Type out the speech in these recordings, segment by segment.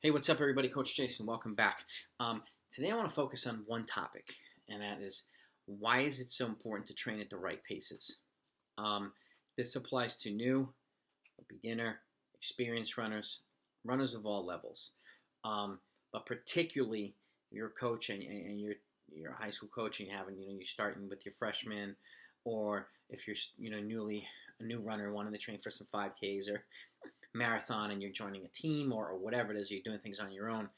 Hey, what's up, everybody? Coach Jason, welcome back. Today I want to focus on one topic, and that is why is it so important to train at the right paces? This applies to new, beginner, experienced runners, runners of all levels. But particularly if you're a coach and you're a high school coach and you're starting with your freshmen, or if you're newly a new runner wanting to train for some 5Ks or marathon and you're joining a team or whatever it is, you're doing things on your own,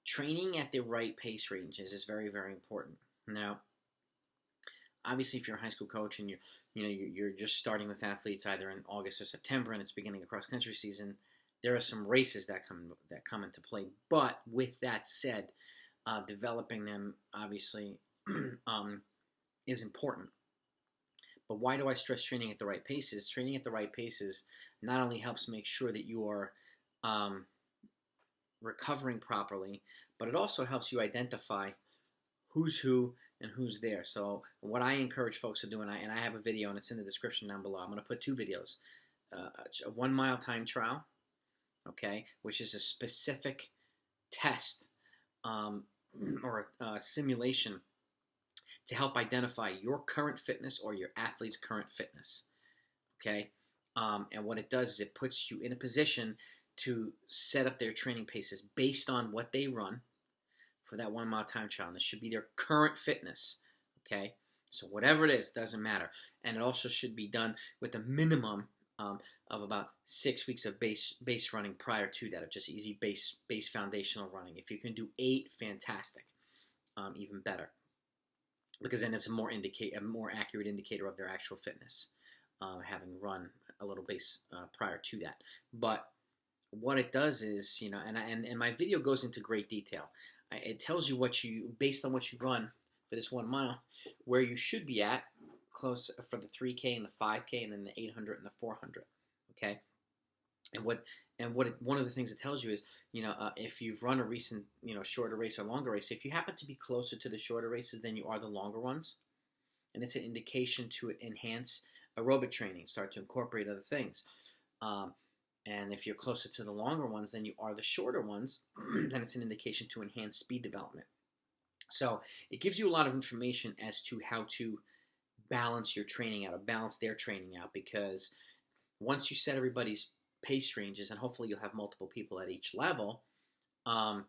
training at the right pace ranges is very, very important. Now, obviously, if you're a high school coach and you're just starting with athletes either in August or September and it's beginning a cross country season, there are some races that come into play. But with that said, developing them obviously is important. But why do I stress training at the right paces? Training at the right paces not only helps make sure that you are recovering properly, but it also helps you identify who's who and who's there. So what I encourage folks to do, and I have a video, and it's in the description down below. I'm going to put two videos. A 1 mile time trial, okay, which is a specific test or a simulation to help identify your current fitness or your athlete's current fitness, okay? And what it does is it puts you in a position to set up their training paces based on what they run for that 1 mile time trial. And it should be their current fitness, okay? So whatever it is, doesn't matter. And it also should be done with a minimum of about 6 weeks of base running prior to that, of just easy base foundational running. If you can do 8, fantastic, even better, because then it's a more accurate indicator of their actual fitness, having run a little base prior to that. But what it does is, and my video goes into great detail. It tells you based on what you run for this 1 mile, where you should be at close for the 3K and the 5K, and then the 800 and the 400. Okay. And one of the things it tells you is, if you've run a recent, shorter race or longer race, if you happen to be closer to the shorter races than you are the longer ones, and it's an indication to enhance aerobic training, start to incorporate other things. And if you're closer to the longer ones than you are the shorter ones, then it's an indication to enhance speed development. So it gives you a lot of information as to how to balance your training out, or balance their training out, because once you set everybody's pace ranges, and hopefully you'll have multiple people at each level, or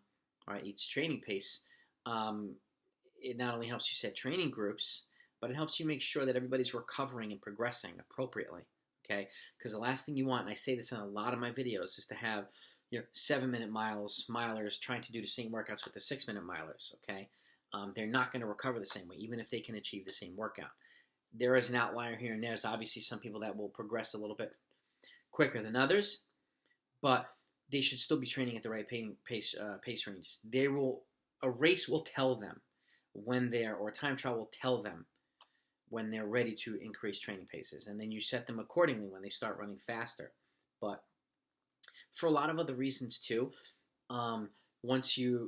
at each training pace, it not only helps you set training groups, but it helps you make sure that everybody's recovering and progressing appropriately, okay? Because the last thing you want, and I say this in a lot of my videos, is to have 7-minute milers trying to do the same workouts with the 6-minute milers, okay? They're not going to recover the same way, even if they can achieve the same workout. There is an outlier here and there's obviously some people that will progress a little bit quicker than others, but they should still be training at the right pace ranges. A race will tell them or a time trial will tell them when they're ready to increase training paces, and then you set them accordingly when they start running faster. But for a lot of other reasons too, once your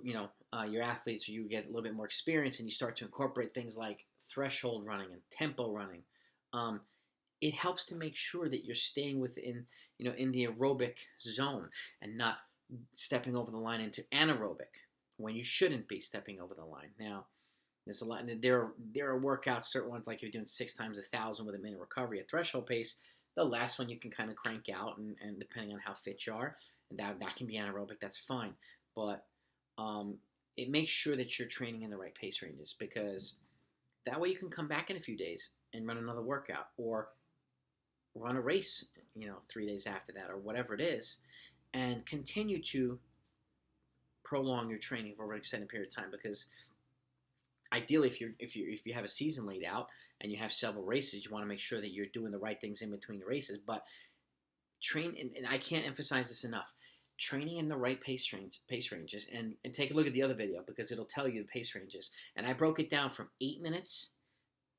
athletes, or you get a little bit more experience and you start to incorporate things like threshold running and tempo running, it helps to make sure that you're staying within, in the aerobic zone and not stepping over the line into anaerobic when you shouldn't be stepping over the line. Now, there's a lot. There are workouts, certain ones, like if you're doing 6 times 1,000 with a minute recovery at threshold pace. The last one you can kind of crank out, and depending on how fit you are, and that can be anaerobic. That's fine, but it makes sure that you're training in the right pace ranges, because that way you can come back in a few days and run another workout, or run a race, 3 days after that, or whatever it is, and continue to prolong your training for an extended period of time. Because ideally, if you have a season laid out and you have several races, you want to make sure that you're doing the right things in between the races. But and I can't emphasize this enough, training in the right pace ranges, and take a look at the other video, because it'll tell you the pace ranges. And I broke it down from 8 minutes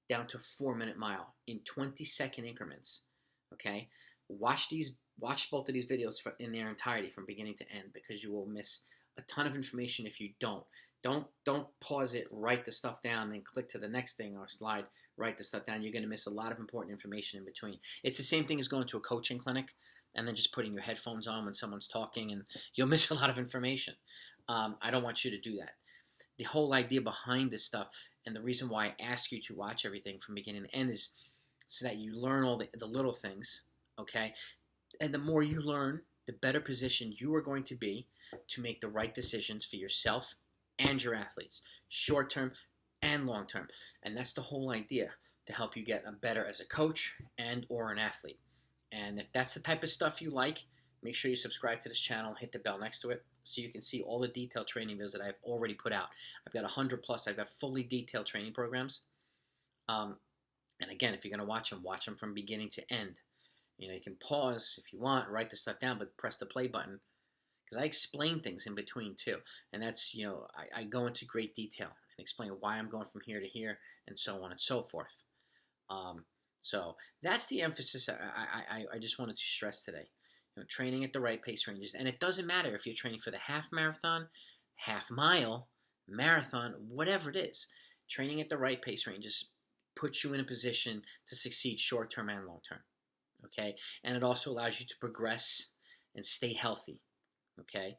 down to 4-minute mile in 20-second increments. Okay, watch both of these videos in their entirety from beginning to end, because you will miss a ton of information if you don't. Don't pause it, write the stuff down, and click to the next thing, or slide, write the stuff down. You're going to miss a lot of important information in between. It's the same thing as going to a coaching clinic. and then just putting your headphones on when someone's talking, and you'll miss a lot of information. I don't want you to do that. The whole idea behind this stuff, and the reason why I ask you to watch everything from beginning to end, is so that you learn all the little things, okay? And the more you learn, the better positioned you are going to be to make the right decisions for yourself and your athletes, short term and long term. And that's the whole idea, to help you get better as a coach and or an athlete. And if that's the type of stuff you like, make sure you subscribe to this channel, hit the bell next to it, so you can see all the detailed training videos that I've already put out. I've got 100 plus. I've got fully detailed training programs. And again, if you're going to watch them from beginning to end. You know, you can pause if you want, write the stuff down, but press the play button, because I explain things in between too. And that's, you know, I go into great detail and explain why I'm going from here to here, and so on and so forth. So that's the emphasis I just wanted to stress today. You know, training at the right pace ranges. And it doesn't matter if you're training for the half marathon, half mile, marathon, whatever it is. Training at the right pace ranges puts you in a position to succeed short term and long term. Okay, and it also allows you to progress and stay healthy. Okay,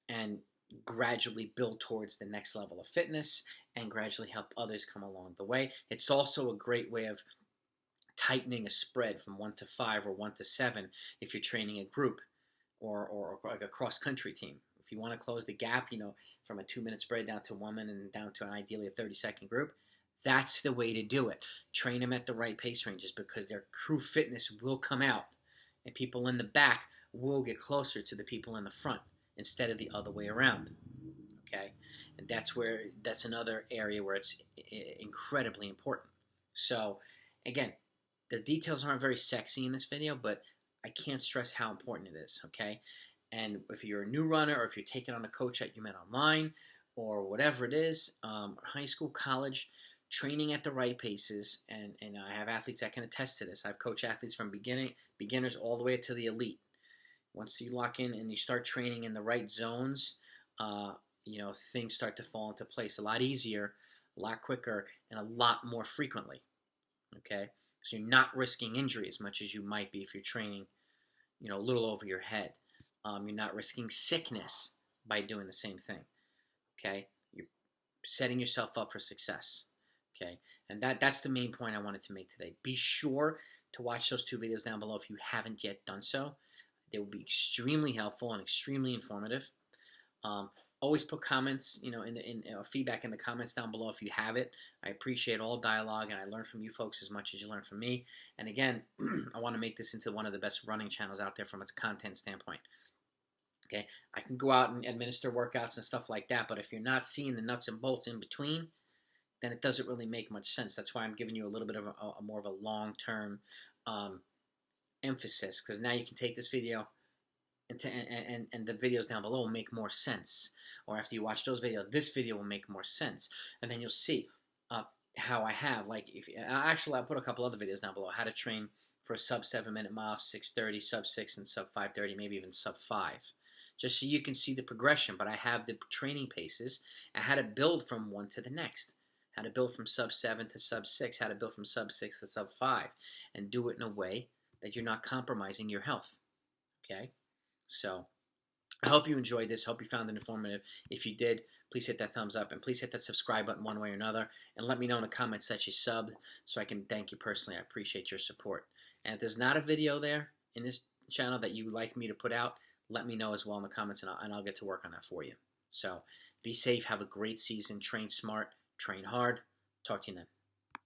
and gradually build towards the next level of fitness, and gradually help others come along the way. It's also a great way of tightening a spread from 1 to 5 or 1 to 7 if you're training a group or like a cross-country team. If you want to close the gap, you know, from a 2-minute spread down to 1 minute and down to ideally a 30-second group, that's the way to do it. Train them at the right pace ranges, because their true fitness will come out, and people in the back will get closer to the people in the front instead of the other way around. Okay, and that's another area where it's incredibly important. So again, the details aren't very sexy in this video, but I can't stress how important it is. Okay, and if you're a new runner, or if you're taking on a coach that you met online, or whatever it is, high school, college, training at the right paces, and I have athletes that can attest to this. I've coached athletes from beginners all the way to the elite. Once you lock in and you start training in the right zones, you know, things start to fall into place a lot easier, a lot quicker, and a lot more frequently. Okay, so you're not risking injury as much as you might be if you're training, you know, a little over your head. You're not risking sickness by doing the same thing. Okay, you're setting yourself up for success. Okay, and that's the main point I wanted to make today. Be sure to watch those 2 videos down below if you haven't yet done so. They will be extremely helpful and extremely informative. Always put comments, you know, in feedback in the comments down below if you have it. I appreciate all dialogue, and I learn from you folks as much as you learn from me. And again, I want to make this into one of the best running channels out there from its content standpoint. Okay, I can go out and administer workouts and stuff like that, but if you're not seeing the nuts and bolts in between, then it doesn't really make much sense. That's why I'm giving you a little bit of a more of a long-term emphasis, because now you can take this video and the videos down below will make more sense. Or after you watch those videos, this video will make more sense, and then you'll see how I have, like, I'll put a couple other videos down below, how to train for a sub 7-minute mile, 6:30, sub 6, and sub 5:30, maybe even sub 5. Just so you can see the progression. But I have the training paces and how to build from one to the next. How to build from sub 7 to sub 6, how to build from sub 6 to sub 5, and do it in a way that you're not compromising your health. Okay? So I hope you enjoyed this. Hope you found it informative. If you did, please hit that thumbs up, and please hit that subscribe button one way or another, and let me know in the comments that you subbed so I can thank you personally. I appreciate your support. And if there's not a video there in this channel that you would like me to put out, let me know as well in the comments, and I'll get to work on that for you. So be safe. Have a great season. Train smart. Train hard. Talk to you then.